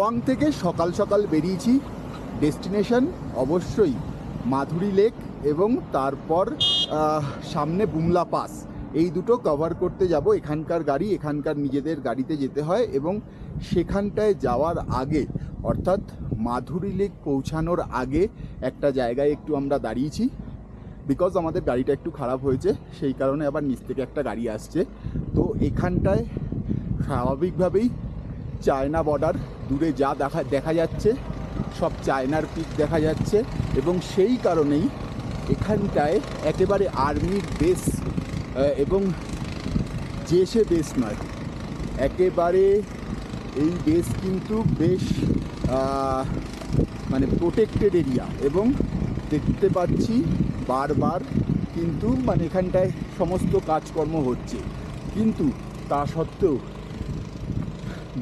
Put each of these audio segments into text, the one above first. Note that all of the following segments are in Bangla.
তাওয়াং থেকে সকাল সকাল বেরিয়েছি। ডেস্টিনেশন অবশ্যই মাধুরী লেক এবং তারপর সামনে বুমলা পাস, এই দুটো কভার করতে যাব। এখানকার গাড়ি, এখানকার নিজেদের গাড়িতে যেতে হয় এবং সেখানটায় যাওয়ার আগে অর্থাৎ মাধুরী লেক পৌঁছানোর আগে একটা জায়গায় একটু আমরা দাঁড়িয়েছি, বিকজ আমাদের গাড়িটা একটু খারাপ হয়েছে, সেই কারণে আবার নিচ থেকে একটা গাড়ি আসছে। তো এখানটায় স্বাভাবিকভাবেই চায়না বর্ডার, দূরে যা দেখা যাচ্ছে সব চায়নার পিক দেখা যাচ্ছে এবং সেই কারণেই এখানটায় একেবারে আর্মির বেস এবং যে সে বেস নয়, একেবারে এই বেস কিন্তু বেশ মানে প্রোটেক্টেড এরিয়া এবং দেখতে পাচ্ছি বারবার কিন্তু মানে এখানটায় সমস্ত কাজকর্ম হচ্ছে, কিন্তু তা সত্ত্বেও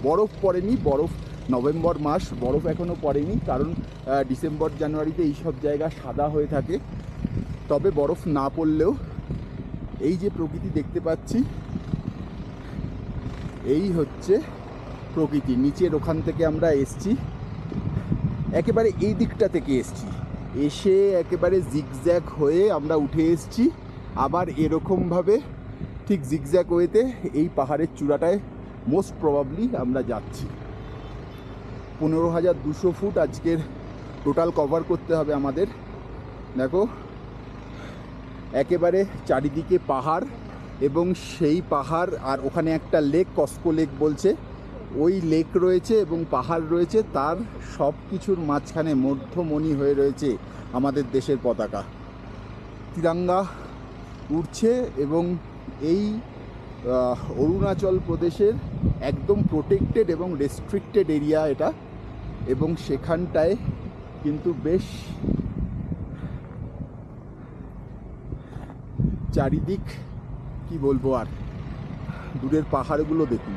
বরফ পড়েনি। বরফ নভেম্বর মাস, বরফ এখনও পড়েনি, কারণ ডিসেম্বর জানুয়ারিতে এইসব জায়গা সাদা হয়ে থাকে। তবে বরফ না পড়লেও এই যে প্রকৃতি দেখতে পাচ্ছি, এই হচ্ছে প্রকৃতি। নিচের ওখান থেকে আমরা এসছি, একেবারে এই দিকটা থেকে এসছি, এসে একেবারে জিগজ্যাগ হয়ে আমরা উঠে এসছি। আবার এরকমভাবে ঠিক জিগজ্যাগ ওয়েতে এই পাহাড়ের চূড়াটায় মোস্ট প্রবাবলি আমরা যাচ্ছি। 15,200 ফুট আজকের টোটাল কভার করতে হবে আমাদের। দেখো একেবারে চারিদিকে পাহাড় এবং সেই পাহাড়, আর ওখানে একটা লেক, কস্কো লেক বলছে, ওই লেক রয়েছে এবং পাহাড় রয়েছে, তার সব কিছুর মাঝখানে মধ্যমণি হয়ে রয়েছে আমাদের দেশের পতাকা, তিরঙ্গা উড়ছে। এবং এই অরুণাচল প্রদেশের একদম প্রোটেক্টেড এবং রেস্ট্রিক্টেড এরিয়া এটা, এবং সেখানটায় কিন্তু বেশ চারিদিক কি বলবো, আর দূরের পাহাড়গুলো দেখুন।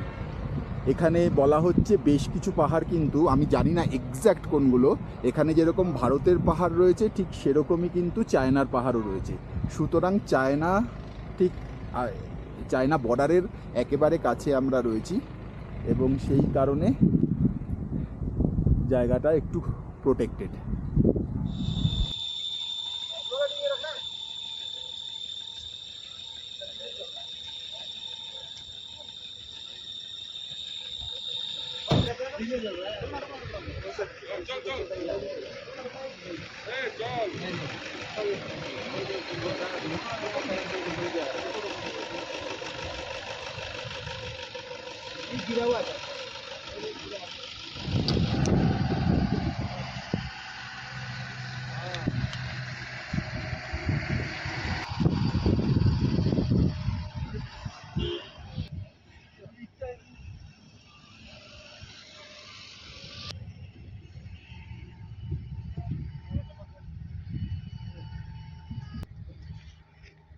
এখানে বলা হচ্ছে বেশ কিছু পাহাড়, কিন্তু আমি জানি না এক্স্যাক্ট কোনগুলো। এখানে যেরকম ভারতের পাহাড় রয়েছে ঠিক সেরকমই কিন্তু চায়নার পাহাড়ও রয়েছে। সুতরাং চায়না বর্ডারের একেবারে কাছে আমরা রয়েছি এবং সেই কারণে জায়গাটা একটু প্রোটেক্টেড।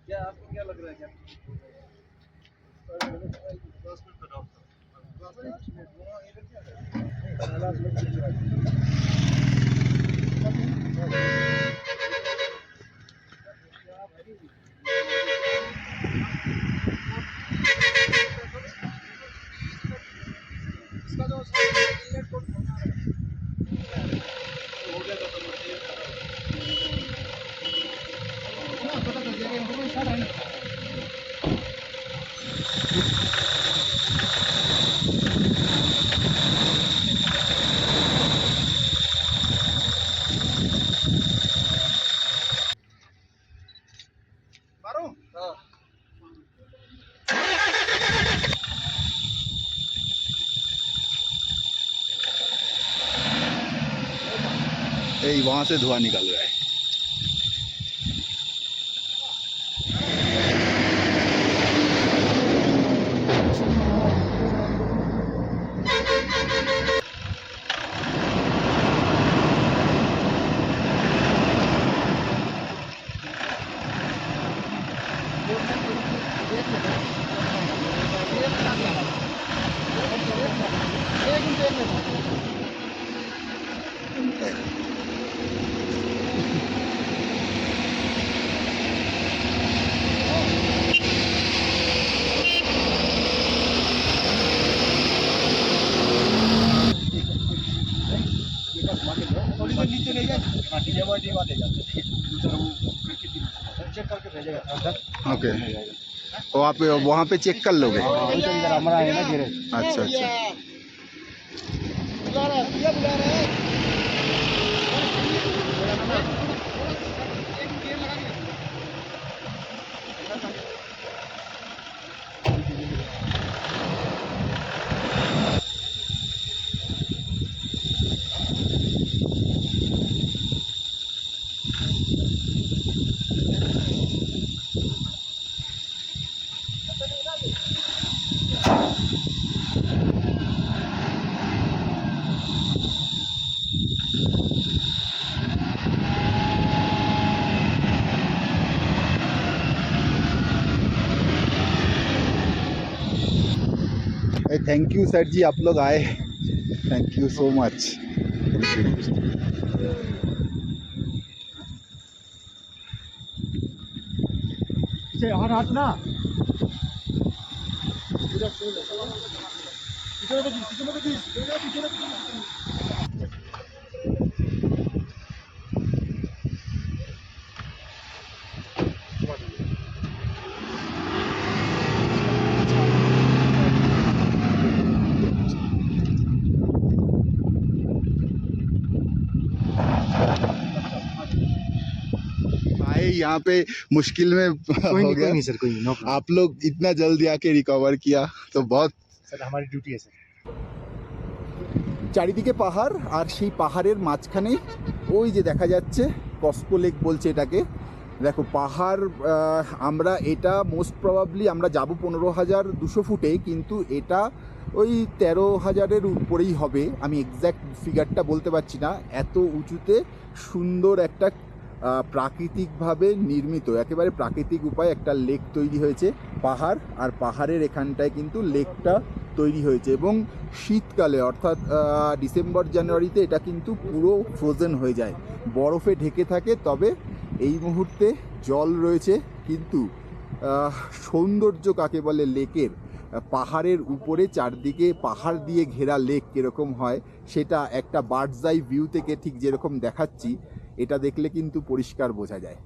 क्या आपको क्या लग रहा है? क्या इसका जो हो गया था এই वहाँ से धुआं निकल रहा है। सिटी वाले जाते हैं, ठीक है, दूसरा वो करके दिन चेक करके भेजेगा सर। ओके, तो आप वहाँ पे चेक कर लोगे? वही तो इधर हमारा है ना गैरेज। अच्छा अच्छा। थैंक यू सर जी, आप लोग आए, थैंक यू सो मच। पीछे हट हट ना। आए यहाँ पे मुश्किल में हो गया। नहीं सर, कोई नो प्रॉब्लम आप लोग इतना जल्दी आके रिकवर किया तो बहुत। सर, हमारी ड्यूटी है सर। চারিদিকে পাহাড়, আর সেই পাহাড়ের মাঝখানে ওই যে দেখা যাচ্ছে কস্কো লেক বলছে এটাকে। দেখো পাহাড়, আমরা এটা মোস্ট প্রবাবলি আমরা যাব 15,200 ফুটে, কিন্তু এটা ওই 13,000-এর উপরেই হবে। আমি এক্স্যাক্ট ফিগারটা বলতে পারছি না। এত উঁচুতে সুন্দর একটা প্রাকৃতিকভাবে নির্মিত, একেবারে প্রাকৃতিক উপায়ে একটা লেক তৈরি হয়েছে। পাহাড় আর পাহাড়ের এখানটায় কিন্তু লেকটা তৈরি হয়েছে, এবং শীতকালে অর্থাৎ ডিসেম্বর জানুয়ারিতে এটা কিন্তু পুরো ফ্রোজেন হয়ে যায়, বরফে ঢেকে থাকে। তবে এই মুহূর্তে জল রয়েছে, কিন্তু সৌন্দর্য কাকে বলে লেকের, পাহাড়ের উপরে চারদিকে পাহাড় দিয়ে ঘেরা লেক কীরকম হয় সেটা একটা বার্ডস আই ভিউ থেকে ঠিক যেরকম দেখাচ্ছি, এটা দেখলে কিন্তু পরিষ্কার বোঝা যায়।